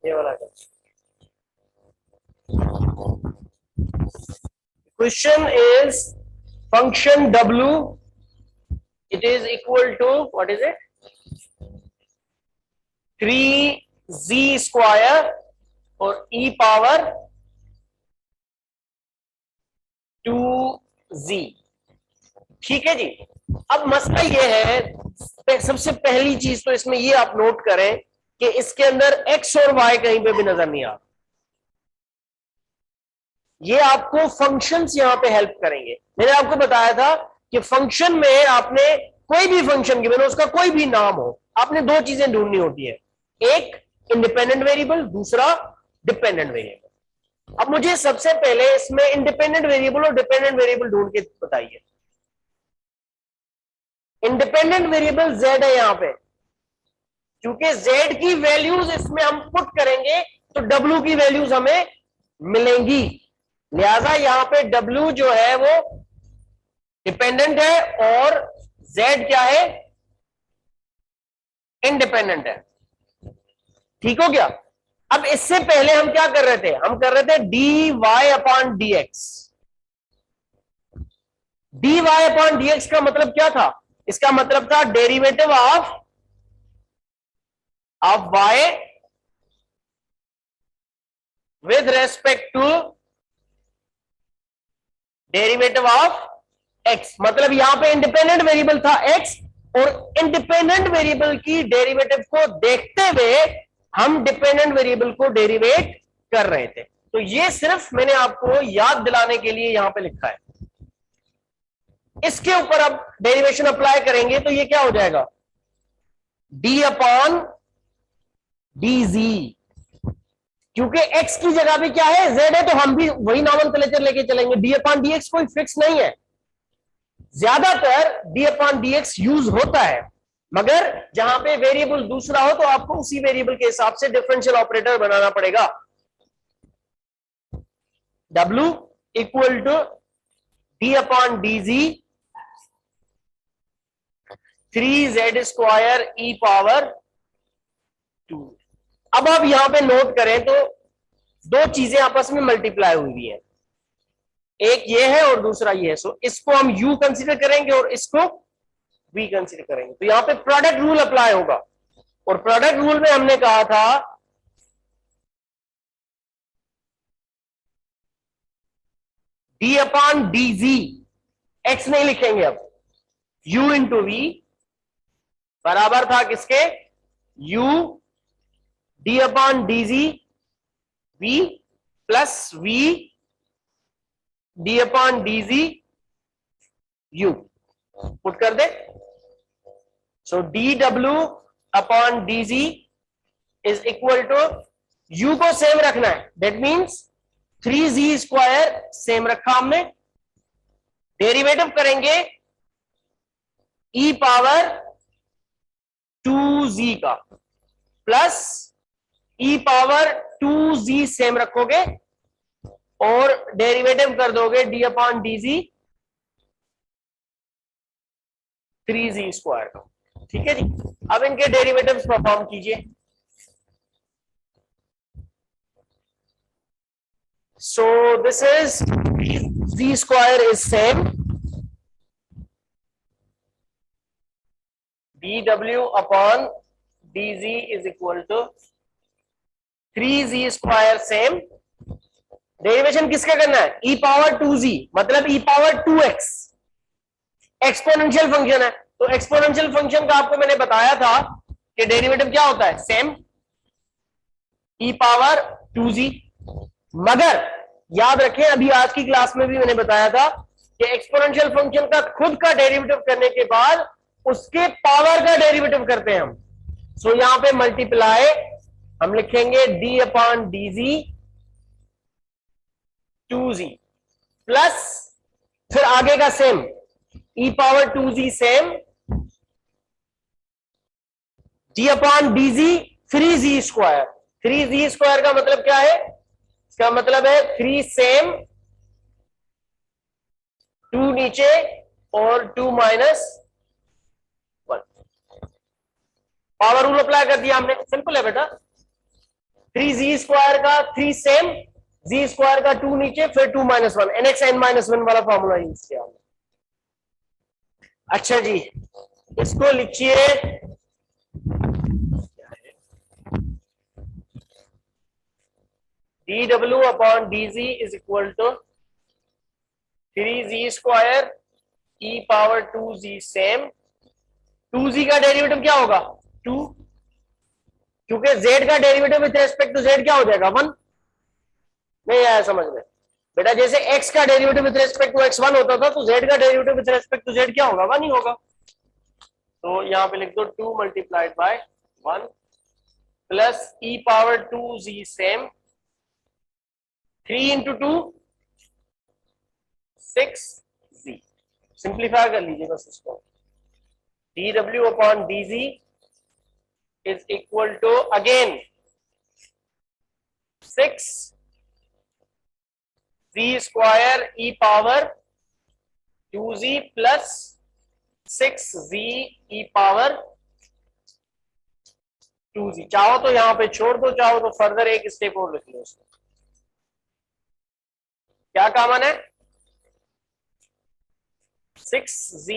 ये वाला question is function w, it is equal to what is it, 3z square और e power 2z। ठीक है जी। अब मसला ये है, सबसे पहली चीज तो इसमें ये आप नोट करें कि इसके अंदर x और y कहीं पे भी नजर नहीं आ रहा। ये आपको फंक्शंस यहां पे हेल्प करेंगे। मैंने आपको बताया था कि फंक्शन में आपने कोई भी फंक्शन गिवन हो, उसका कोई भी नाम हो, आपने दो चीजें ढूंढनी होती है, एक इंडिपेंडेंट वेरिएबल, दूसरा डिपेंडेंट वेरिएबल। अब मुझे सबसे पहले इसमें इंडिपेंडेंट वेरिएबल और डिपेंडेंट वेरिएबल ढूंढ के बताइए। इंडिपेंडेंट वेरिएबल z है यहां पे, क्योंकि z की वैल्यूज इसमें हम पुट करेंगे तो w की वैल्यूज हमें मिलेंगी, लिहाजा यहां पे w जो है वो डिपेंडेंट है और z क्या है, इंडिपेंडेंट है। ठीक हो गया। अब इससे पहले हम क्या कर रहे थे, हम कर रहे थे dy upon dx। dy upon dx का मतलब क्या था, इसका मतलब था derivative of y with respect to derivative of x। मतलब यहां पे इंडिपेंडेंट वेरिएबल था x और इंडिपेंडेंट वेरिएबल की डेरिवेटिव को देखते हुए हम डिपेंडेंट वेरिएबल को डेरिवेट कर रहे थे। तो ये सिर्फ मैंने आपको याद दिलाने के लिए यहां पे लिखा है। इसके ऊपर अब डेरिवेशन अप्लाई करेंगे तो ये क्या हो जाएगा, d अपॉन dz, क्योंकि x की जगह भी क्या है, z है, तो हम भी वही नॉमेनक्लेचर लेके चलेंगे। d अपॉन dx कोई फिक्स नहीं है, ज्यादातर d अपॉन dx यूज होता है, मगर जहां पे वेरिएबल दूसरा हो तो आपको उसी वेरिएबल के हिसाब से डिफरेंशियल ऑपरेटर बनाना पड़ेगा। w equal to d upon dz 3z square e power 2। अब आप यहां पे नोट करें तो दो चीजें आपस में मल्टीप्लाई हुई है, एक ये है और दूसरा ये है। सो इसको हम u कंसीडर करेंगे और इसको v कंसीडर करेंगे। तो यहां पे प्रोडक्ट रूल अप्लाई होगा, और प्रोडक्ट रूल में हमने कहा था d अपॉन dz, x नहीं लिखेंगे अब, u इंटू v बराबर था किसके, u d upon dz v plus v d upon dz u put कर दे। So dw upon dz is equal to, u को सेम रखना है, that means 3z square same रखा हमने, डेरिवेटिव करेंगे e पावर 2z का plus e power 2z same रखोगे और डेरिवेटिव कर दोगे d upon dz 3z square का। ठीक है जी। अब इनके डेरिवेटिव्स परफॉर्म कीजिए। So this is z square is same, dw upon dz is equal to 3z square same, derivation किसका करना है, e पावर 2z मतलब e power 2x, exponential function है। तो एक्सपोनेंशियल फंक्शन का आपको मैंने बताया था कि डेरिवेटिव क्या होता है, सेम e पावर 2z। मगर याद रखें, अभी आज की क्लास में भी मैंने बताया था कि एक्सपोनेंशियल फंक्शन का खुद का डेरिवेटिव करने के बाद उसके पावर का डेरिवेटिव करते हैं हम। सो यहां पे मल्टीप्लाई हम लिखेंगे d upon dz 2z plus फिर आगे का same e power 2z same, d upon dz 3z square. 3z square का मतलब क्या है, इसका मतलब है 3 सेम, 2 नीचे और 2 माइनस 1। पावर रूल अप्लाई कर दिया हमने, सिंपल है बेटा। 3z² का 3 सेम, z² का 2 नीचे, फिर 2 - 1, nx n - 1 वाला फॉर्मूला यूज किया हमने। अच्छा जी, इसको लिखिए dw upon dz is equal to 3z² e power 2z same, 2z का डेरिवेटिव क्या होगा 2, क्योंकि z का derivative with respect to z क्या हो जाएगा 1। नहीं आया समझ में बेटा, जैसे x का derivative with respect to x1 होता था, तो z का derivative with respect to z क्या होगा 1 ही होगा। तो यहां पे लिख दो 2 multiplied by 1 plus e power 2z same, 3 into 2 6z। Simplify कर लीजिए बस इसको, dw upon dz is equal to again 6 z² e power 2z plus 6z e power 2z। चाहो तो यहां पे छोड़ दो, चाहो तो फर्दर एक स्टेप और लिख लो उसमें। क्या कॉमन है 6z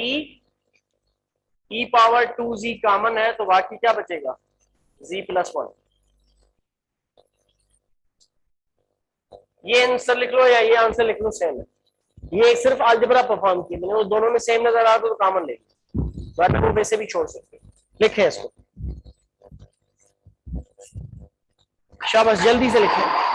e power 2z common है, तो बाकी क्या बचेगा z प्लस 1। ये आंसर लिख लो या ये आंसर लिख लो, सेम है। ये सिर्फ अलजेब्रा परफॉर्म किए मैंने, वो दोनों में सेम नजर आ तो कॉमन ले लो, वरना वो वैसे भी छोड़ सकते हो। लिखे इसको, शाबाश जल्दी से लिखे।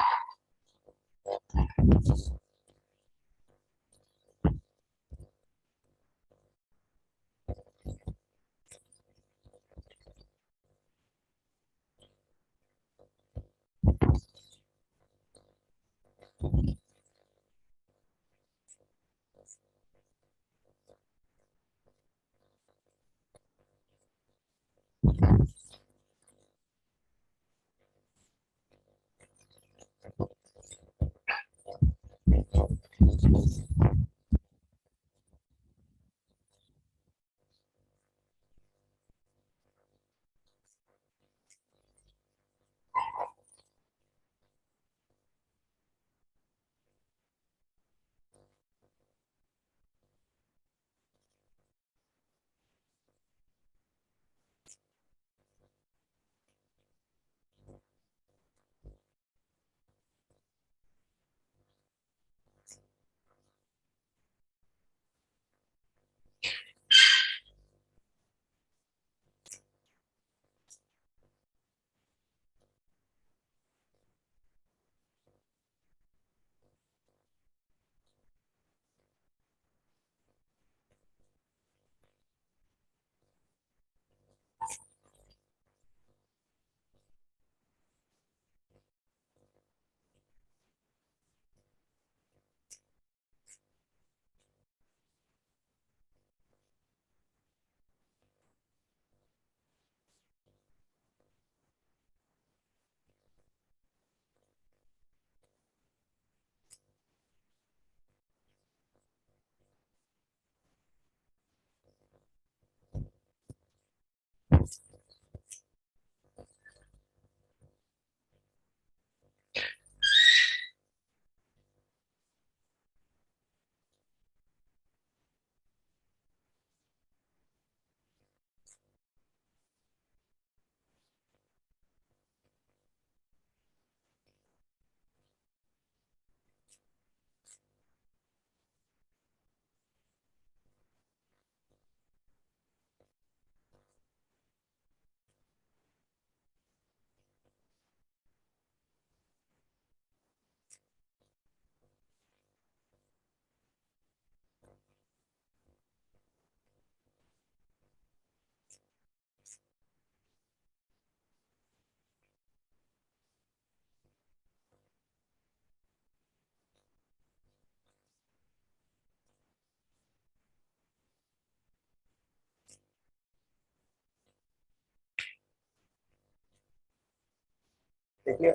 देखिए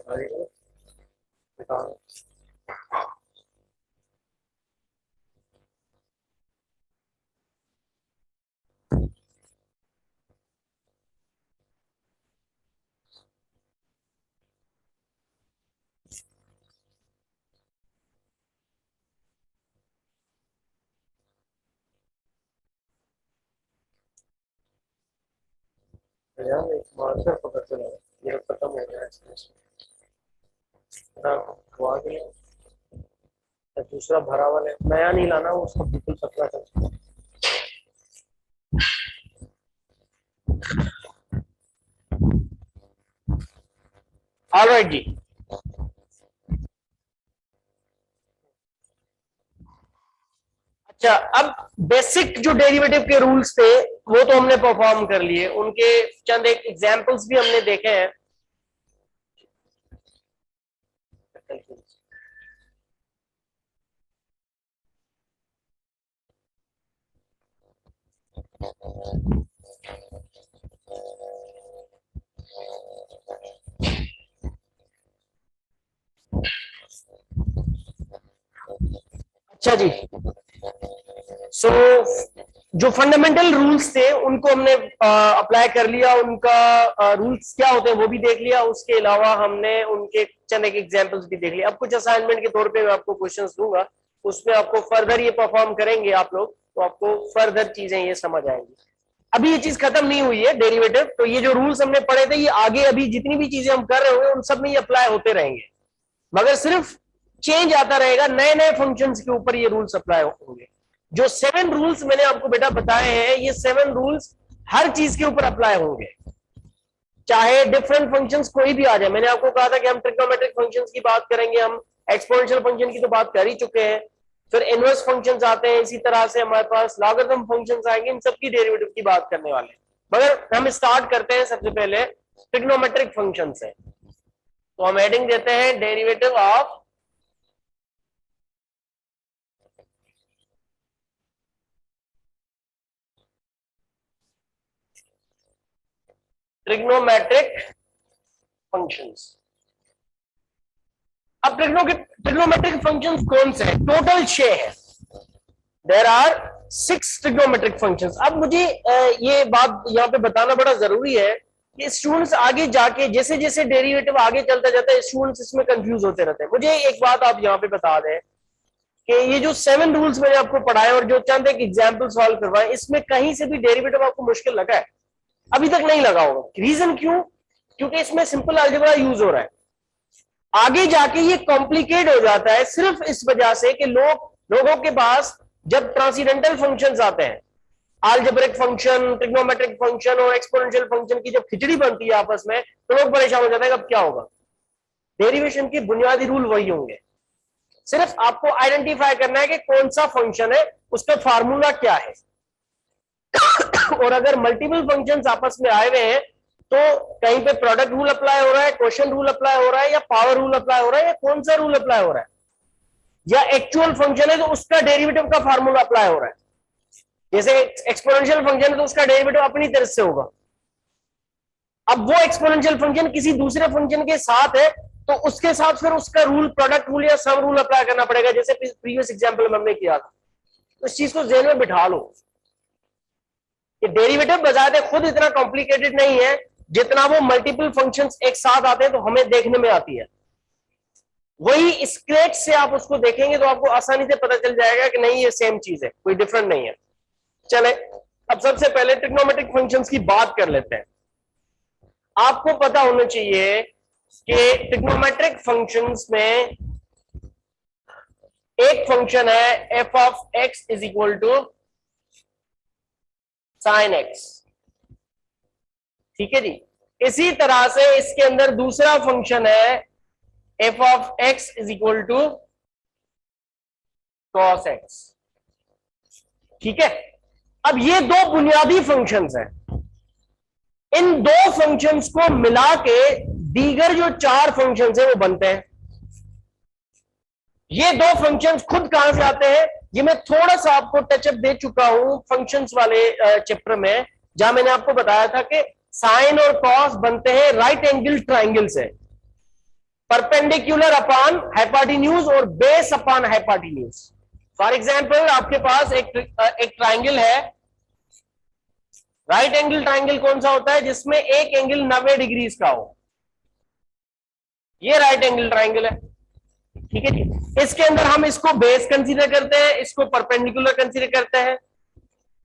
यार एक मार्कर पकड़ के लगा, ये खत्म हो गया दूसरा भरा वाला नया नहीं लाना, वो उसको बिल्कुल पतला कर। ऑलराइट जी, अच्छा अब बेसिक जो डेरिवेटिव के रूल्स थे वो तो हमने परफॉर्म कर लिए, उनके चंद एक एग्जांपल्स भी हमने देखे हैं। अच्छा जी, सो जो फंडामेंटल रूल्स थे उनको हमने अप्लाई कर लिया, उनका रूल्स क्या होते हैं वो भी देख लिया, उसके अलावा हमने उनके चंद एक एग्जांपल्स भी देख लिए। अब कुछ असाइनमेंट के तौर पे मैं आपको क्वेश्चंस दूंगा, उसमें आपको फर्दर ये परफॉर्म करेंगे आप लोग, तो आपको फर्दर चीजें ये समझ आएंगी। अभी ये चीज खत्म नहीं हुई है डेरिवेटिव, तो ये जो रूल्स हमने पढ़े थे ये आगे अभी जितनी भी चीजें हम कर रहे होंगे उन सब में ये अप्लाई होते रहेंगे, मगर सिर्फ चेंज आता रहेगा, नए नए फंक्शंस के ऊपर ये रूल्स अप्लाई होंगे। जो 7 रूल्स मैंने आपको बेटा बताए हैं, ये 7 रूल्स हर चीज के ऊपर अप्लाई होंगे, चाहे डिफरेंट फंक्शंस कोई भी आ जाए। मैंने आपको कहा था कि हम ट्रिग्नोमेट्रिक फंक्शंस की बात करेंगे, हम एक्सपोनेंशियल फंक्शन की तो बात कर ही चुके हैं, फिर इनवर्स फंक्शंस आते हैं, इसी तरह से हमारे पास लॉगरिथम फंक्शंस आएंगे, इन सबकी डेरिवेटिव की बात करने वाले हैं। मगर हम स्टार्ट करते हैं सबसे पहले ट्रिग्नोमेट्रिक फंक्शन से, तो हम हेडिंग देते हैं डेरिवेटिव ऑफ ट्रिग्नोमेट्रिक फंक्शंस। अब ट्रिग्नोमेट्रिक फंक्शंस कौन से हैं? टोटल 6 है, देयर आर 6 ट्रिग्नोमेट्रिक फंक्शंस। अब मुझे ये बात यहाँ पे बताना बड़ा जरूरी है कि स्टूडेंट्स आगे जाके जैसे जैसे डेरिवेटिव आगे चलता जाता है स्टूडेंट्स इसमें कंफ्यूज होते रहते हैं। मुझे एक बात आप यहाँ पे बता दें कि ये जो 7 रूल्स मैंने आपको पढ़ाए और जो चंद एक एग्जाम्पल सॉल्व करवाए, इसमें कहीं से भी डेरिवेटिव आपको मुश्किल लगा है? अभी तक नहीं लगा होगा। रीजन क्यों? क्योंकि इसमें सिंपल अलजेब्रा यूज हो रहा है। आगे जाके ये कॉम्प्लिकेट हो जाता है सिर्फ इस वजह से कि लोगों के पास जब ट्रांसीडेंटल फंक्शंस आते हैं, अलजेब्रिक फंक्शन, ट्रिग्नोमेट्रिक फंक्शन और एक्सपोनेंशियल फंक्शन की जब खिचड़ी बनती है आपस में, तो लोग परेशान हो जाते हैं अब क्या होगा। डेरिवेशन के बुनियादी रूल वही होंगे, सिर्फ आपको आइडेंटिफाई करना है कि कौन सा फंक्शन है, उसका फार्मूला क्या है। और अगर मल्टीपल फंक्शंस आपस में आए हुए हैं तो कहीं पे प्रोडक्ट रूल अप्लाई हो रहा है, क्वोशिएंट रूल अप्लाई हो रहा है, या पावर रूल अप्लाई हो रहा है, या कौन सा रूल अप्लाई हो रहा है, या एक्चुअल फंक्शन है तो उसका डेरिवेटिव का फार्मूला अप्लाई हो रहा है। जैसे एक्सपोनेंशियल फंक्शन है तो उसका डेरिवेटिव अपनी तरफ से होगा। अब वो एक्सपोनेंशियल फंक्शन किसी दूसरे फंक्शन के साथ है तो उसके साथ फिर उसका रूल, प्रोडक्ट रूल या सम रूल अप्लाई करना पड़ेगा, जैसे प्रीवियस एग्जांपल में हमने किया था। तो इस चीज को ज़हन में बिठा लो कि डेरिवेटिव बजाते खुद इतना कॉम्प्लिकेटेड नहीं है जितना वो मल्टीपल फंक्शंस एक साथ आते हैं तो हमें देखने में आती है। वही स्क्रैच से आप उसको देखेंगे तो आपको आसानी से पता चल जाएगा कि नहीं ये सेम चीज है, कोई डिफरेंट नहीं है। चले अब सबसे पहले ट्रिग्नोमेट्रिक फंक्शंस की बात कर लेते हैं। आपको पता होना चाहिए कि ट्रिग्नोमेट्रिक फंक्शंस में एक फंक्शन है F of x is equal to sine X, ठीक है जी। इसी तरह से इसके अंदर दूसरा फंक्शन है F of x is equal to cos X, ठीक है। अब ये दो बुनियादी फंक्शंस हैं, इन दो फंक्शंस को मिला के दीगर जो 4 फंक्शंस हैं वो बनते हैं। ये दो फंक्शंस खुद कहां से आते हैं, ये मैं थोड़ा सा आपको टचअप दे चुका हूं फंक्शंस वाले चैप्टर में, जहां मैंने आपको बताया था कि साइन और कॉस बनते हैं राइट एंगल ट्राइंगल से, परपेंडिकुलर अपॉन हाइपोटेन्यूज और base upon hypotenuse. For example आपके पास एक ट्राइंगल है, राइट एंगल ट्राइंगल कौन सा होता है? जिसमें एक एंगल 90 डिग्रीज का हो, ये राइट एंगल ट्राइंगल है, ठीक है जी। इसके अंदर हम इसको बेस कंसीडर करते हैं, इसको परपेंडिकुलर कंसीडर करते हैं।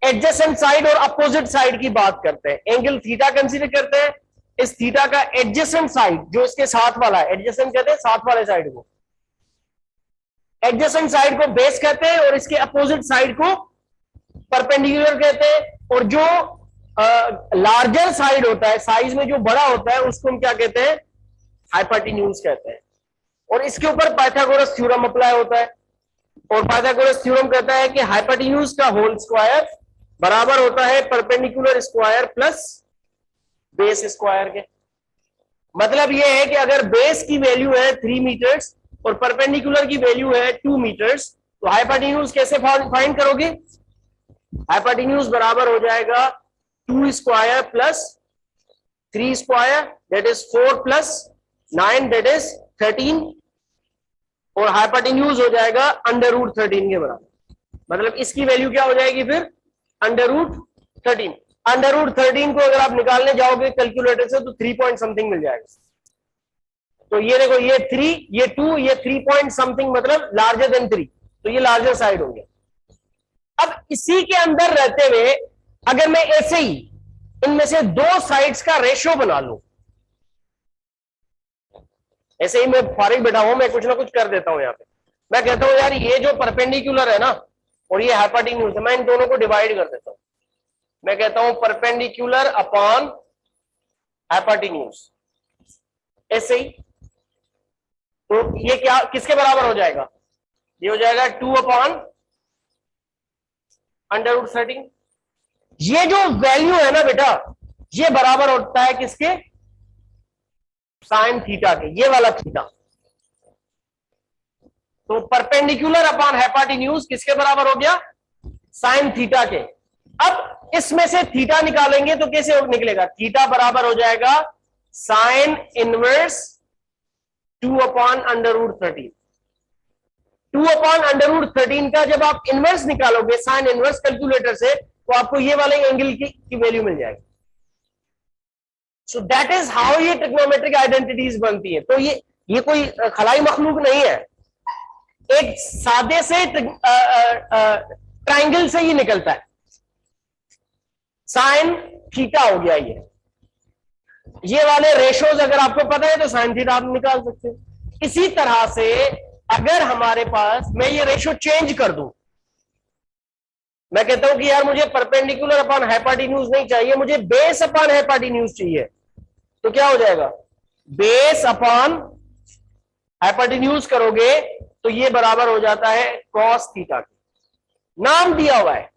एडजेसेंट साइड और अपोजिट साइड की बात करते हैं। एंगल थीटा कंसीडर करते हैं, इस थीटा का एडजेसेंट साइड जो इसके साथ वाला है, एडजेसेंट कहते हैं साथ वाले साइड को, एडजेसेंट साइड को बेस कहते हैं और इसके अपोजिट साइड को परपेंडिकुलर कहते हैं। और जो लार्जर साइड होता है, साइज में जो बड़ा होता है, उसको हम क्या कहते हैं, हाइपोटेन्यूज कहते हैं। और इसके ऊपर पाइथागोरस थ्योरम अप्लाई होता है, और पाइथागोरस थ्योरम कहता है कि हाइपोटेन्यूज का होल स्क्वायर बराबर होता है perpendicular square plus base square के। मतलब यह है कि अगर बेस की वैल्यू है 3 मीटर्स और परपेंडिकुलर की वैल्यू है 2 मीटर्स, तो हाइपोटेन्यूज कैसे फाइंड करोगे? हाइपोटेन्यूज बराबर हो जाएगा 2 square plus 3 square, that is 4 plus 9, that is 13, और हाइपोटेन्यूज हो जाएगा √13 के बराबर। मतलब इसकी वैल्यू क्या हो जाएगी फिर? √13। √13 को अगर आप निकालने जाओगे कैलकुलेटर से तो 3 पॉइंट समथिंग मिल जाएगा। तो ये देखो, ये 3, ये 2, ये 3 पॉइंट समथिंग, मतलब लार्जर देन 3, तो ये लार्जर साइड हो गया। अब इसी के अंदर रहते हुए अगर मैं ऐसे ही इनमें से 2 साइड्स का रेशियो बना लूं, ऐसे ही मैं फारिग बैठा हूं, मैं कुछ ना कुछ कर देता हूं यहां पे, मैं कहता हूं यार ये जो परपेंडिकुलर है ना और ये हाइपोटेन्यूज है, मैं इन दोनों को डिवाइड कर देता हूं। मैं कहता हूं परपेंडिकुलर अपॉन हाइपोटेन्यूज, ऐसे ही। तो ये क्या किसके बराबर हो जाएगा? ये हो जाएगा 2 अपॉन √13। ये जो वैल्यू है ना बेटा, ये बराबर होता है किसके? साइन थीटा के, ये वाला थीटा। तो परपेंडिकुलर अपॉन हाइपोटेन्यूज किसके बराबर हो गया? साइन थीटा के। अब इसमें से थीटा निकालेंगे तो कैसे निकलेगा? थीटा बराबर हो जाएगा साइन इनवर्स 2 अपॉन √13। 2 अपॉन √13 का जब आप इनवर्स निकालोगे साइन इनवर्स कैलकुलेटर से, तो आपको ये वाले एंगल की वैल्यू मिल जाएगी। सो दैट इज हाउ ये ट्रिग्नोमेट्रिक आइडेंटिटीज बनती है। तो ये कोई खलाई मखलूक नहीं है, एक सादे से ट्राइंगल से ही निकलता है। साइन थीटा हो गया ये वाले रेशोज अगर आपको पता है तो साइन थीटा आप निकाल सकते हो। इसी तरह से अगर हमारे पास मैं ये रेशो चेंज कर दूं, मैं कहता हूं कि यार मुझे परपेंडिकुलर अपॉन हाइपोटेन्यूज नहीं चाहिए, मुझे बेस अपॉन हाइपोटेन्यूज चाहिए, तो क्या हो जाएगा? बेस अपॉन हाइपोटेन्यूज करोगे तो ये बराबर हो जाता है कॉस थीटा के। नाम दिया हुआ है,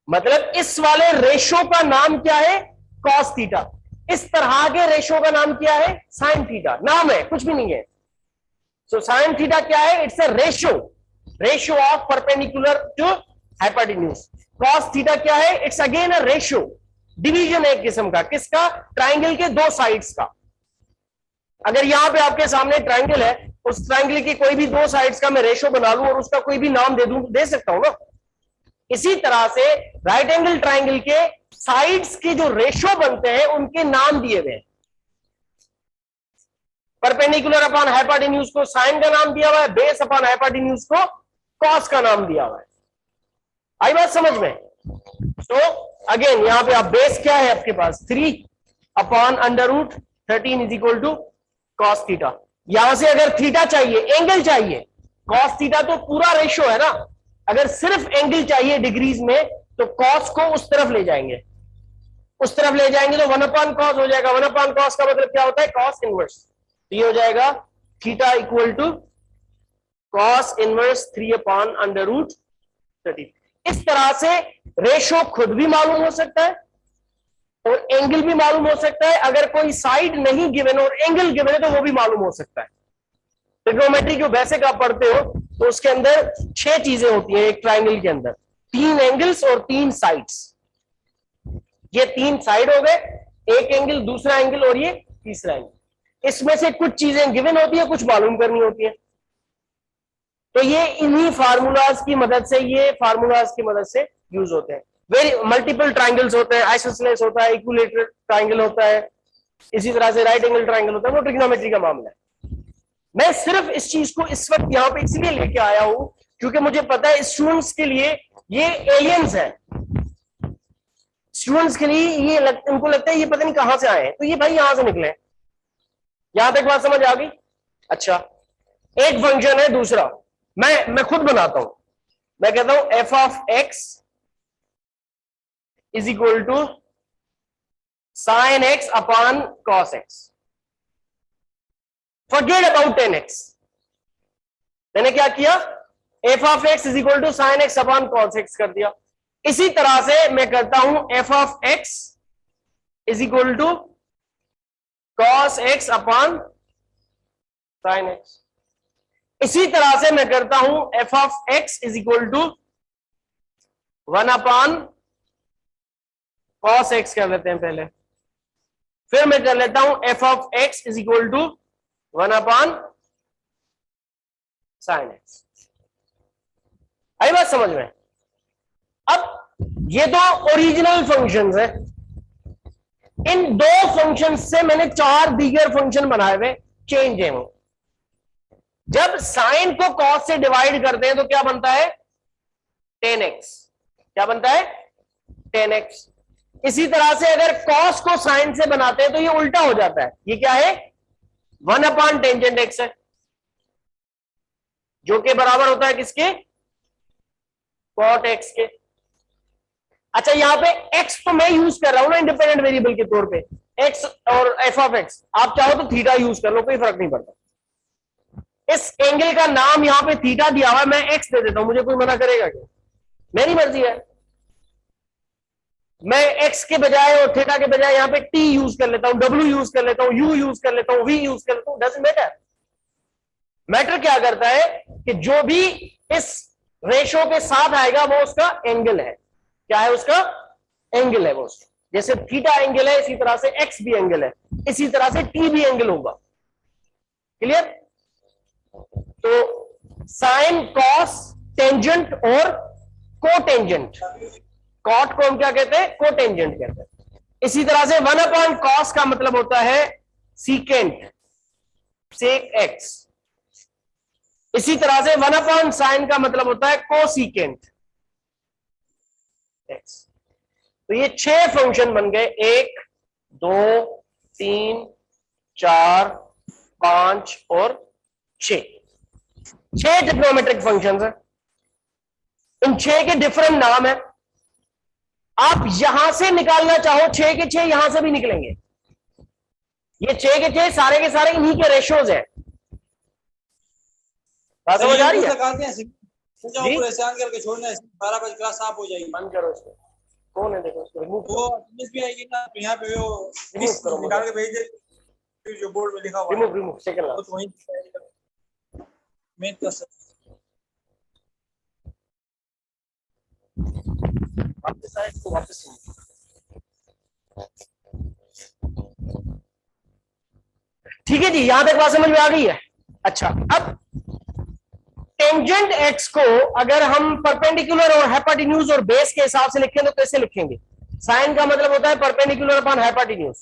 मतलब इस वाले रेशो का नाम क्या है? Cos theta. इस तरह के रेशो का नाम क्या है? Sine theta. नाम है, कुछ भी नहीं है। सो साइन थीटा क्या है? It's a ratio of perpendicular to hypotenuse. Cos theta क्या है? It's again a ratio, division एक किस्म का। किसका? ट्राइंगल के 2 साइड्स का। अगर यहां पे आपके सामने ट्राइंगल है, उस ट्राइंगल की कोई भी 2 साइड्स का मैं रेशियो बना लूं और उसका कोई भी नाम दे दूं, दे सकता हूं ना। इसी तरह से राइट एंगल ट्राइंगल के साइड्स के जो रेशियो बनते हैं उनके नाम दिए हुए हैं। परपेंडिकुलर अपॉन हाइपोटेन्यूज को साइन का नाम दिया हुआ है, बेस अपॉन हाइपोटेन्यूज को कॉस का नाम दिया हुआ है। आई बात समझ में? तो अगेन यहां पे आप बेस क्या है आपके पास? 3 upon √13 is equal to cos theta. यहां से अगर थीटा चाहिए, एंगल चाहिए, कॉस थीटा तो पूरा रेशियो है ना, अगर सिर्फ एंगल चाहिए डिग्रीज में तो कॉस को उस तरफ ले जाएंगे, उस तरफ ले जाएंगे तो 1 अपॉन कॉस हो जाएगा। 1 अपॉन कॉस का मतलब क्या होता है? Cos inverse. तो ये हो जाएगा theta equal to cos inverse 3 upon √13। इस तरह से रेशो खुद भी मालूम हो सकता है और एंगल भी मालूम हो सकता है। अगर कोई साइड नहीं गिवन और एंगल गिवन है तो वो भी मालूम हो सकता है। ट्रिग्नोमेट्री जो बेसिक आप पढ़ते हो तो उसके अंदर 6 चीजें होती हैं एक ट्राइंगल के अंदर, 3 एंगल्स और 3 साइड्स। ये 3 साइड हो गए, एक एंगल, दूसरा एंगल और ये तीसरा एंगल। इसमें से कुछ चीजें गिवन होती है, कुछ मालूम करनी होती है। तो ये इन्हीं फार्मूलाज की मदद से, ये फार्मूलाज की मदद से यूज होते हैं। वेरी मल्टीपल ट्राइंगल्स होते हैं, आइसोसेलेस होता है, इक्विलेटरल ट्राइंगल होता है, इसी तरह से राइट एंगल ट्राइंगल होता है। वो ट्रिग्नोमेट्री का मामला है। मैं सिर्फ इस चीज को इस वक्त यहां पे इसलिए लेके आया हूं क्योंकि मुझे पता है स्टूडेंट्स के लिए ये एलियंस है स्टूडेंट्स के लिए, ये इनको लगता है ये पता नहीं कहां से आए हैं, तो ये भाई यहां से निकले। यहां तक बात समझ आ गई? अच्छा, एक फंक्शन है दूसरा, मैं खुद बनाता हूं। मैं कहता हूं F of x is equal to sine X upon cos X. Forget about tan X. मैंने क्या किया, F of x is equal to sine X upon cos X कर दिया। इसी तरह से मैं करता हूं F of x is equal to cos X upon sine X. इसी तरह से मैं करता हूं F of x is equal to 1 upon cos X कर लेते हैं पहले, फिर मैं कर लेता हूं F of x is equal to 1 upon sine x. आई बात समझ में? अब ये दो ओरिजिनल फंक्शंस है, इन दो फंक्शंस से मैंने 4 दीगर फंक्शन बनाए हुए, चेंज है वो। जब साइन को कॉस से डिवाइड करते हैं तो क्या बनता है, 10x। क्या बनता है, 10x। इसी तरह से अगर कॉस को साइन से बनाते हैं तो ये उल्टा हो जाता है। ये क्या है, 1 अपॉन टेंजेंट एक्स है, जो कि बराबर होता है किसके, कॉट एक्स के। अच्छा, यहां पे x तो मैं यूज कर रहा हूं ना इंडिपेंडेंट वेरिएबल के तौर पे, x और एफ ऑफ एक्स। आप चाहो तो थीटा यूज कर लो, कोई फर्क नहीं पड़ता। इस एंगल का नाम यहां पे थीटा दिया हुआ है, मैं x दे देता हूं, मुझे कोई मना करेगा क्या? मेरी मर्जी है। मैं x के बजाय और थीटा के बजाय यहां पे t यूज कर लेता हूं, w यूज कर लेता हूं, u यूज कर लेता हूं, v यूज कर लेता हूं, डजंट मैटर। मैटर क्या करता है कि जो भी इस रेशो के साथ आएगा वो उसका एंगल है। क्या है, उसका एंगल है वो। जैसे थीटा एंगल है इसी तरह से x भी एंगल है, इसी तरह से t भी एंगल होगा। क्लियर? तो साइन, कॉस, टेंजेंट और कोटेंजेंट। कॉट को हम क्या कहते हैं, कोटेंजेंट कहते हैं। इसी तरह से 1 अपॉन कॉस का मतलब होता है सीकेंट, सेक एक्स। इसी तरह से 1 अपॉन साइन का मतलब होता है कोसीकेंट एक्स। तो ये 6 फंक्शन बन गए, 1 2 3 4 5 और 6 ट्रिग्नोमेट्रिक फंक्शंस है। इन 6 के डिफरेंट नाम है। आप यहां से निकालना चाहो 6 के 6 यहां से भी निकलेंगे। ये 6 के 6 सारे के सारे इन्हीं के रेशोज हैं। बात समझ आ रही है? करके छोड़ना है, 12 बजे क्लास साफ हो जाएगी। बंद करो इसको। कौन है देखो उसको, रिमूव वो अटेंडेंस भी आएगी ना, तो यहाँ पे वो रिमूव करो, निकाल के भेज दे जो बोर्ड में लिखा हुआ है। रिमूव सेकंड वो तो वहीं मैं कर सकता वापस। ठीक है जी, यहां तक बात समझ में आ गई है? अच्छा, अब टेंजेंट एक्स को अगर हम परपेंडिकुलर और हाइपोटेन्यूज और बेस के हिसाब से लिखें तो कैसे लिखेंगे? साइन का मतलब होता है परपेंडिकुलर अपॉन हाइपोटेन्यूज,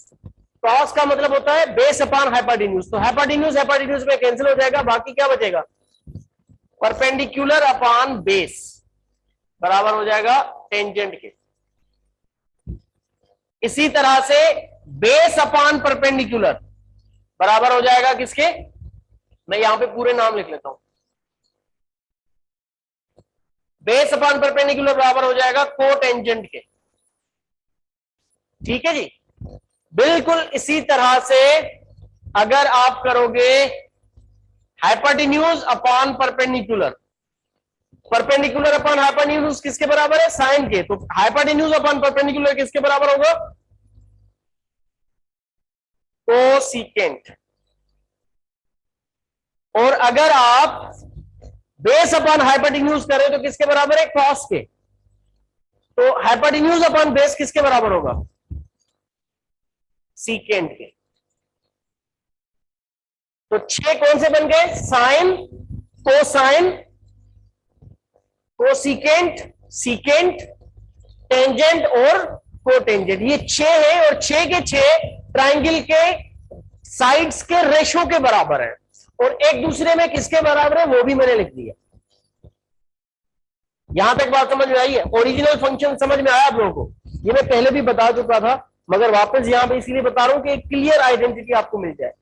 कॉस का मतलब होता है बेस अपॉन हाइपोटेन्यूज। तो हाइपोटेन्यूज में कैंसिल हो जाएगा, बाकी क्या बचेगा, परपेंडिकुलर अपॉन बेस बराबर हो जाएगा टेंजेंट के। इसी तरह से बेस अपॉन परपेंडिकुलर बराबर हो जाएगा किसके, मैं यहां पे पूरे नाम लिख लेता हूं। बेस अपॉन परपेंडिकुलर बराबर हो जाएगा कोटेंजेंट के। ठीक है जी। बिल्कुल इसी तरह से अगर आप करोगे hypotenuse upon perpendicular, perpendicular upon hypotenuse किसके बराबर है, साइन के। तो हाइपोटेन्यूज अपॉन परपेंडिकुलर किसके बराबर होगा, कोसीकेंट। और अगर आप बेस अपॉन हाइपोटेन्यूज करें तो किसके बराबर है, कॉस के। तो हाइपोटेन्यूज अपॉन बेस किसके बराबर होगा, सीकेंट के। तो 6 कौन से बन गए, sine, cosine, cosecant, secant, tangent और कोटेंजेंट। ये 6 है और 6 के 6 ट्राइंगल के साइड्स के रेशो के बराबर है। और एक दूसरे में किसके बराबर है वो भी मैंने लिख दिया। यहां तक बात समझ में आई है? ओरिजिनल फंक्शन समझ में आया आप लोगों को? ये मैं पहले भी बता चुका था, मगर वापस यहां पे इसीलिए बता रहा हूं कि एक क्लियर आइडेंटिटी आपको मिल जाए।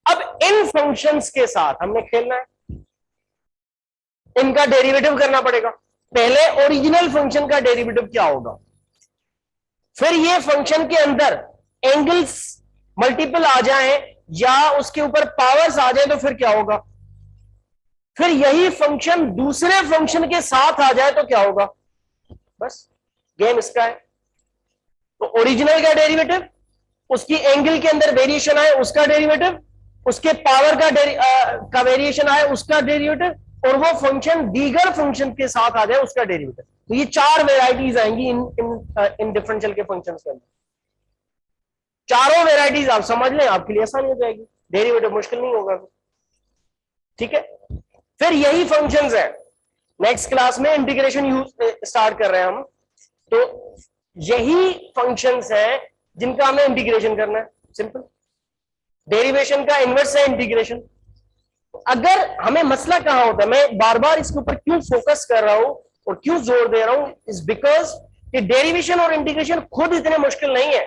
अब इन फंक्शंस के साथ हमने खेलना है, इनका डेरिवेटिव करना पड़ेगा। पहले ओरिजिनल फंक्शन का डेरिवेटिव क्या होगा, फिर ये फंक्शन के अंदर एंगल्स मल्टीपल आ जाएं या उसके ऊपर पावर्स आ जाए तो फिर क्या होगा, फिर यही फंक्शन दूसरे फंक्शन के साथ आ जाए तो क्या होगा। बस गेम इसका है। तो ओरिजिनल का डेरिवेटिव, उसकी एंगल के अंदर वेरिएशन आए उसका डेरिवेटिव, उसके पावर का वेरिएशन आए उसका डेरिवेटिव, और वो फंक्शन दीगर फंक्शन के साथ आ जाए उसका डेरिवेटिव। तो ये 4 वेराइटीज आएंगी इन डिफरेंशियल के फंक्शंस के अंदर। चारों वेराइटीज आप समझ लें, आपके लिए आसानी हो जाएगी, डेरिवेटिव मुश्किल नहीं होगा। ठीक है, फिर यही फंक्शंस है, नेक्स्ट क्लास में इंटीग्रेशन यूज स्टार्ट कर रहे हैं हम। तो यही फंक्शंस हैं जिनका हमें इंटीग्रेशन करना है। सिंपल, डेरिवेशन का इनवर्स है इंटीग्रेशन। अगर हमें मसला कहां होता है, मैं बार बार इसके ऊपर क्यों फोकस कर रहा हूं और क्यों जोर दे रहा हूं, इज बिकॉज कि डेरिवेशन और इंटीग्रेशन खुद इतने मुश्किल नहीं है।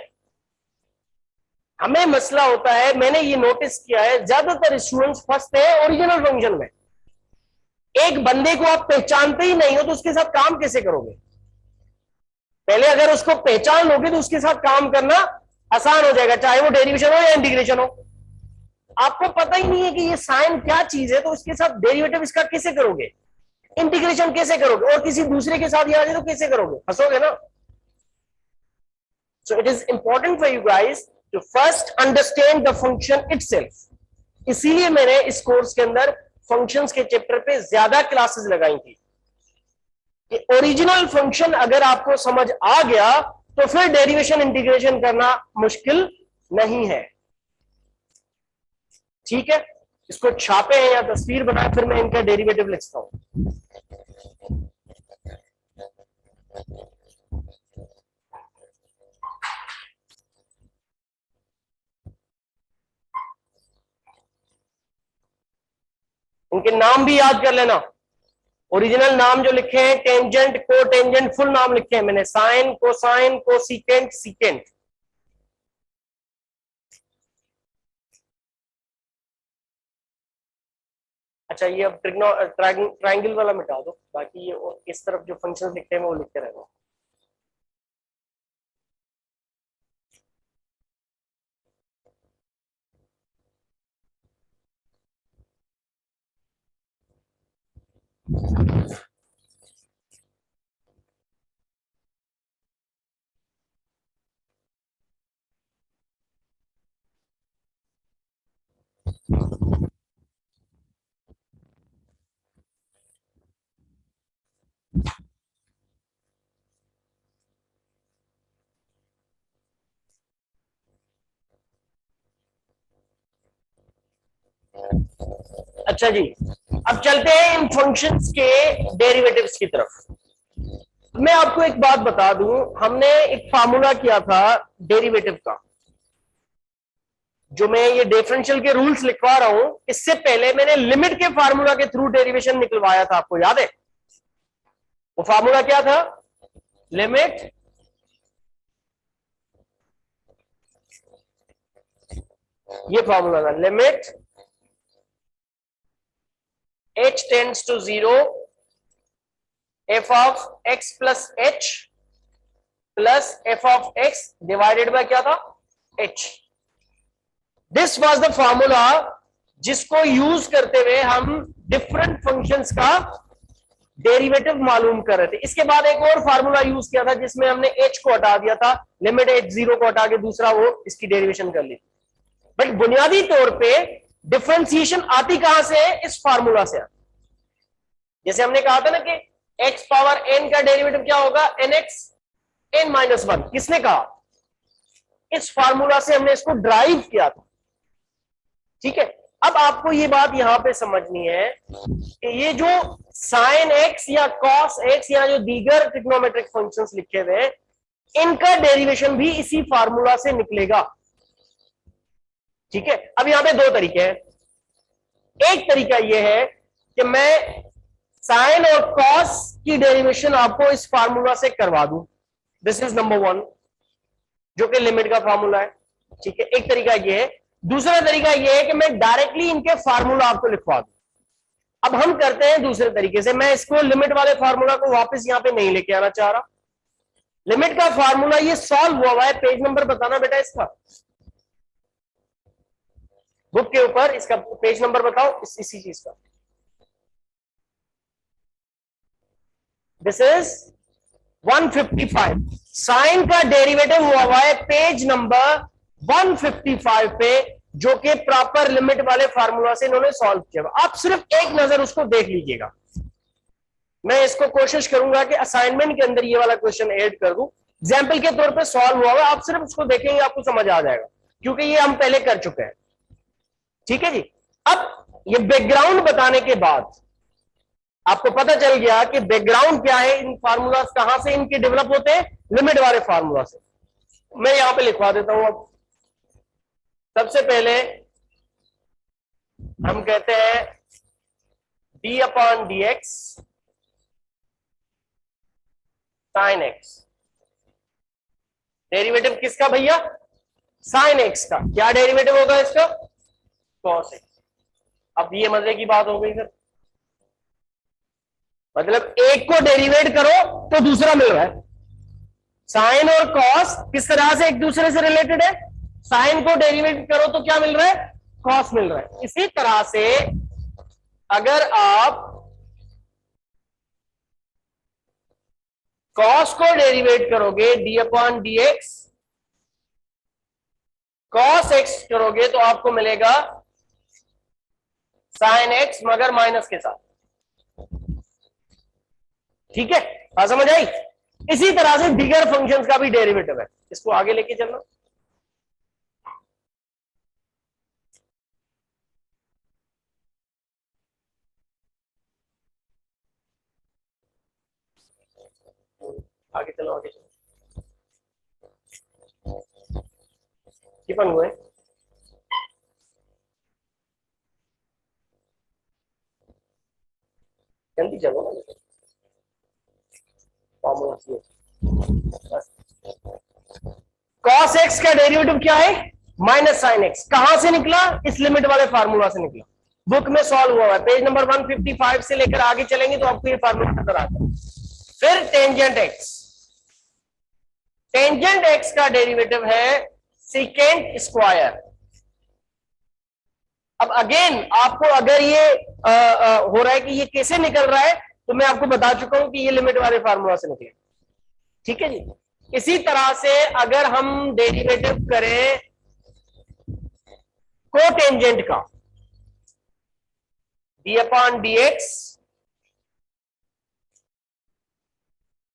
हमें मसला होता है, मैंने ये नोटिस किया है, ज्यादातर स्टूडेंट्स फंसते हैं ओरिजिनल फंक्शन में। एक बंदे को आप पहचानते ही नहीं हो तो उसके साथ काम कैसे करोगे? पहले अगर उसको पहचान लोगे तो उसके साथ काम करना आसान हो जाएगा, चाहे वो डेरिवेशन हो या इंटीग्रेशन हो। आपको पता ही नहीं है कि ये साइन क्या चीज है, तो इसके साथ डेरिवेटिव इसका कैसे करोगे, इंटीग्रेशन कैसे करोगे, और किसी दूसरे के साथ याद है तो कैसे करोगे, फंसोगे ना। So it is important for you guys to first understand the function itself. इसीलिए मैंने इस कोर्स के अंदर फंक्शंस के चैप्टर पे ज्यादा क्लासेस लगाई थी कि ओरिजिनल फंक्शन अगर आपको समझ आ गया तो फिर डेरिवेशन इंटीग्रेशन करना मुश्किल नहीं है। ठीक है, इसको छापे हैं या तस्वीर बनाए, फिर मैं इनका डेरिवेटिव लिखता हूं। इनके नाम भी याद कर लेना, ओरिजिनल नाम जो लिखे हैं, टेंजेंट, को टेंजेंट, फुल नाम लिखे हैं मैंने, साइन, कोसाइन, कोसिकेंट, सीकेंट। अच्छा, ये अब ट्रायंगल वाला मिटा दो, बाकी ये इस तरफ जो फंक्शन लिखते हैं वो लिखते रहना। अच्छा जी, अब चलते हैं इन फंक्शंस के डेरिवेटिव्स की तरफ। मैं आपको एक बात बता दूं, हमने एक फार्मूला किया था डेरिवेटिव का, जो मैं ये डिफरेंशियल के रूल्स लिखवा रहा हूं, इससे पहले मैंने लिमिट के फार्मूला के थ्रू डेरिवेशन निकलवाया था, आपको याद है? वो फार्मूला क्या था? लिमिट ये फार्मूला था, limit h tends to 0 f of x plus h plus f of x divided by क्या था? h। This was the formula जिसको यूज करते हुए हम डिफरेंट फंक्शंस का डेरिवेटिव मालूम कर रहे थे। इसके बाद एक और फार्मूला यूज किया था जिसमें हमने h को हटा दिया था, लिमिट h 0 को हटा के दूसरा वो इसकी डेरिवेशन कर ली। बट बुनियादी तौर पे डिफरेंशिएशन आती कहां से है? इस फार्मूला से। जैसे हमने कहा था ना कि x पावर n का डेरिवेटिव क्या होगा? nx n minus 1। किसने कहा? इस फार्मूला से हमने इसको ड्राइव किया था। ठीक है, अब आपको ये बात यहां पे समझनी है कि ये जो साइन x या कॉस x या जो दीगर ट्रिग्नोमेट्रिक फंक्शंस लिखे हुए, इनका डेरिवेशन भी इसी फार्मूला से निकलेगा। ठीक है, अब यहां पे दो तरीके हैं। एक तरीका यह है कि मैं साइन और कॉस की डेरिवेशन आपको इस फार्मूला से करवा दूं, दिस इज नंबर 1, जो कि लिमिट का फार्मूला है। ठीक है, एक तरीका ये है। दूसरा तरीका ये है कि मैं डायरेक्टली इनके फार्मूला आपको लिखवा दूं। अब हम करते हैं दूसरे तरीके से, मैं इसको लिमिट वाले फार्मूला को वापस यहां पे नहीं लेके आना चाह रहा। लिमिट का फार्मूला ये सॉल्व हुआ है, पेज नंबर बताना बेटा इसका, बुक के ऊपर इसका पेज नंबर बताओ, इसी चीज का। दिस इज 155, साइन का डेरिवेटिव हुआ है पेज नंबर 155 पे, जो कि प्रॉपर लिमिट वाले फार्मूला से इन्होंने सॉल्व किया। आप सिर्फ एक नजर उसको देख लीजिएगा। मैं इसको कोशिश करूंगा कि असाइनमेंट के अंदर ये वाला क्वेश्चन ऐड कर दूं, एग्जाम्पल के तौर पे सॉल्व हुआ है, आप सिर्फ उसको देखेंगे आपको समझ आ जाएगा, क्योंकि ये हम पहले कर चुके हैं। ठीक है जी। अब ये बैकग्राउंड बताने के बाद आपको पता चल गया कि बैकग्राउंड क्या है, इन फार्मूलाज कहां से इनके डेवलप होते हैं, लिमिट वाले फार्मूला से। मैं यहां पे लिखवा देता हूं। अब सबसे पहले हम कहते हैं d/dx sin x, डेरिवेटिव किसका भैया, sin x का। क्या डेरिवेटिव होगा इसका, cos x। अब ये मजे की बात हो गई सर, मतलब एक को डेरिवेट करो तो दूसरा मिल रहा है। साइन और कॉस किस तरह से एक दूसरे से रिलेटेड है, साइन को डेरिवेट करो तो क्या मिल रहा है, कॉस मिल रहा है। इसी तरह से अगर आप कॉस को डेरिवेट करोगे d/dx, कॉस x करोगे तो आपको मिलेगा साइन x, मगर माइनस के साथ। ठीक है, बात समझ आई। इसी तरह से दीगर फंक्शंस का भी डेरिवेटिव है, इसको आगे लेके चलना। आगे चलो, आगे चलो, हुए जल्दी चलो ना, कॉस एक्स का डेरिवेटिव क्या है, माइनस साइन एक्स। कहां से निकला, इस लिमिट वाले फार्मूला से निकला। बुक में सॉल्व हुआ है, पेज नंबर 155 से लेकर आगे चलेंगे तो आपको ये फार्मूला नजर आता है। फिर टेंजेंट एक्स, टेंजेंट एक्स का डेरिवेटिव है सीकेंट स्क्वायर। अब अगेन आपको अगर ये हो रहा है कि ये कैसे निकल रहा है, तो मैं आपको बता चुका हूं कि ये लिमिट वाले फार्मूला से निकले। ठीक है जी। इसी तरह से अगर हम डेरिवेटिव करें कोटेंजेंट का, d/dx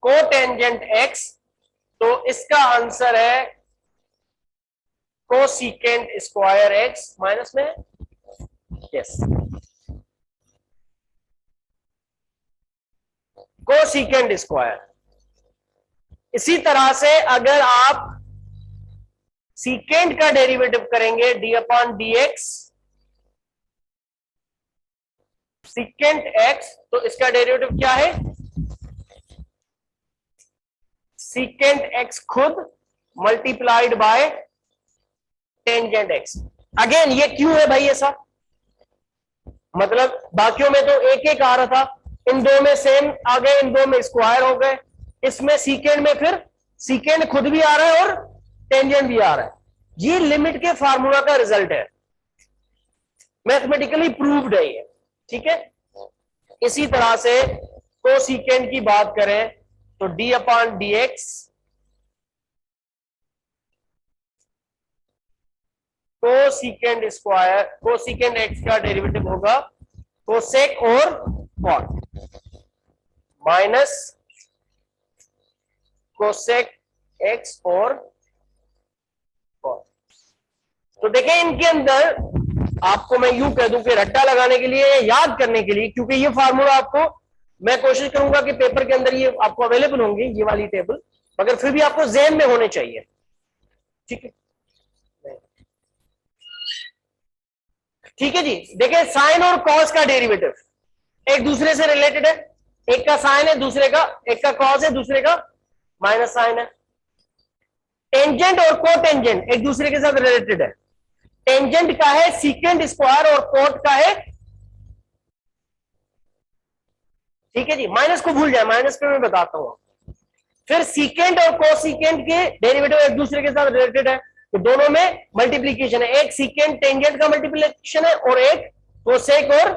कोटेंजेंट x, तो इसका आंसर है कोसीकेंट स्क्वायर x, माइनस में यस, कोसीकेंट स्क्वायर। इसी तरह से अगर आप सीकेंट का डेरिवेटिव करेंगे d/dx सीकेंट x, तो इसका डेरिवेटिव क्या है, सीकेंट x खुद multiplied by tangent x। Again ये क्यों है भाई ऐसा, मतलब बाकियों में तो एक एक आ रहा था, इन दो में सेम आ गए, इन दो में स्क्वायर हो गए, इसमें सीकेंट में फिर सीकेंट खुद भी आ रहा है और टेंजेंट भी आ रहा है। ये लिमिट के फार्मूला का रिजल्ट है, मैथमेटिकली प्रूव्ड है ये। ठीक है, इसी तरह से कोसीकेंट की बात करें तो d/dx cosecant square, cosecant x का डेरिवेटिव होगा कोसेक और कॉट, माइनस कोसेक x और कॉट। तो देखें इनके अंदर, आपको मैं यूं कह दूं कि रट्टा लगाने के लिए, याद करने के लिए, क्योंकि ये फार्मूला आपको मैं कोशिश करूंगा कि पेपर के अंदर ये आपको अवेलेबल होंगे, ये वाली टेबल, मगर फिर भी आपको ज़हन में होने चाहिए। ठीक है, ठीक है जी। देखिए साइन और कॉस का डेरिवेटिव, एक दूसरे से रिलेटेड है, एक का साइन है दूसरे का, एक का कॉस है दूसरे का माइनस साइन है। टेंजेंट और कोटेंजेंट एक दूसरे के साथ रिलेटेड है। टेंजेंट का है सीकेंट स्क्वायर और कोट का है, ठीक है जी, माइनस को भूल जाए, माइनस पे मैं बताता हूं। फिर सीकेंट और कोसीकेंट के डेरिवेटिव एक दूसरे के साथ रिलेटेड है, तो दोनों में मल्टीप्लीकेशन है, एक सीकेंट टेंजेंट का मल्टीप्लीकेशन है और एक कोसेक और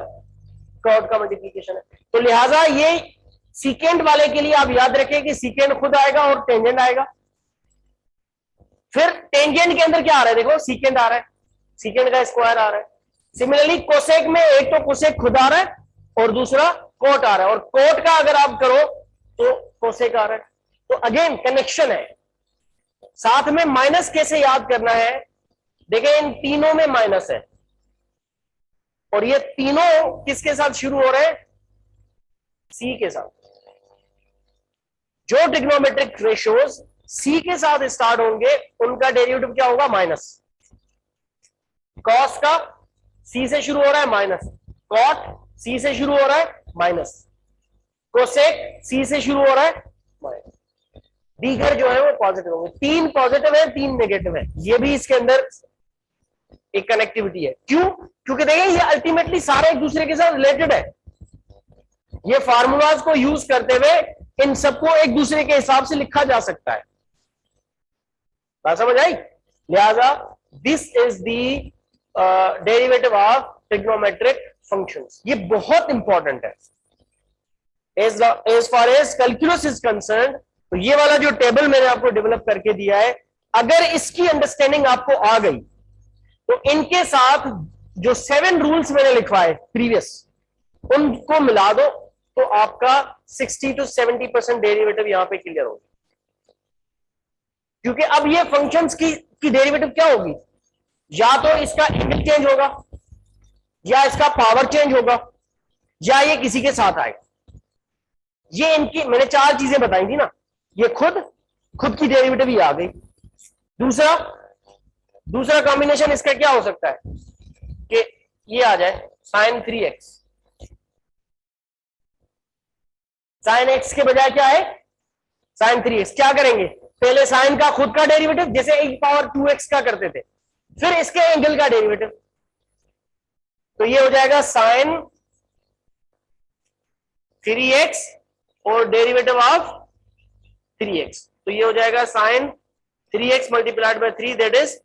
कॉट का मल्टीप्लीकेशन है। तो लिहाजा ये सीकेंट वाले के लिए आप याद रखें कि सीकेंट खुद आएगा और टेंजेंट आएगा। फिर टेंजेंट के अंदर क्या आ रहा है, देखो सीकेंट आ रहा है, सीकेंट का स्क्वायर आ रहा है। सिमिलरली कोसेक में एक तो कोसेक खुद आ रहा है और दूसरा कोट आ रहा है, और कोट का अगर आप करो तो कोसेक आ रहा है। तो अगेन कनेक्शन है। साथ में माइनस कैसे याद करना है, देखिए इन तीनों में माइनस है और ये तीनों किसके साथ शुरू हो रहे हैं, सी के साथ। जो ट्रिग्नोमेट्रिक रेशियोज सी के साथ स्टार्ट होंगे उनका डेरिवेटिव क्या होगा, माइनस। कॉस का सी से शुरू हो रहा है माइनस, कॉट सी से शुरू हो रहा है माइनस, कोसेक सी से शुरू हो रहा है माइनस। दीगर जो है वो पॉजिटिव होंगे, तीन पॉजिटिव है तीन नेगेटिव है, ये भी इसके अंदर एक कनेक्टिविटी है। क्यों, क्योंकि देखिए ये अल्टीमेटली सारे एक दूसरे के साथ रिलेटेड है। ये फार्मूलाज को यूज करते हुए इन सबको एक दूसरे के हिसाब से लिखा जा सकता है। बात समझ आई? लिहाजा this is the derivative of trigonometric functions. ये बहुत इंपॉर्टेंट है as far as calculus is concern. तो ये वाला जो टेबल मैंने आपको डेवलप करके दिया है, अगर इसकी अंडरस्टैंडिंग आपको आ गई तो इनके साथ जो 7 रूल्स मैंने लिखवाए प्रीवियस, उनको मिला दो तो आपका 60 to 70% डेरिवेटिव यहां पे क्लियर होगी। क्योंकि अब ये फंक्शंस की डेरिवेटिव क्या होगी, या तो इसका एंगल चेंज होगा, या इसका पावर चेंज होगा, या ये किसी के साथ आएगा। ये इनकी मैंने 4 चीजें बताई थी ना, ये खुद की डेरिवेटिव ही आ गई। दूसरा कॉम्बिनेशन इसका क्या हो सकता है कि ये आ जाए sin 3x, sin x के बजाय क्या है sin 3x। क्या करेंगे, पहले sin का खुद का डेरिवेटिव जैसे e पावर 2x का करते थे, फिर इसके एंगल का डेरिवेटिव, तो ये हो जाएगा sin 3x और डेरिवेटिव ऑफ 3x, तो ये हो जाएगा sin 3x multiplied by 3 that is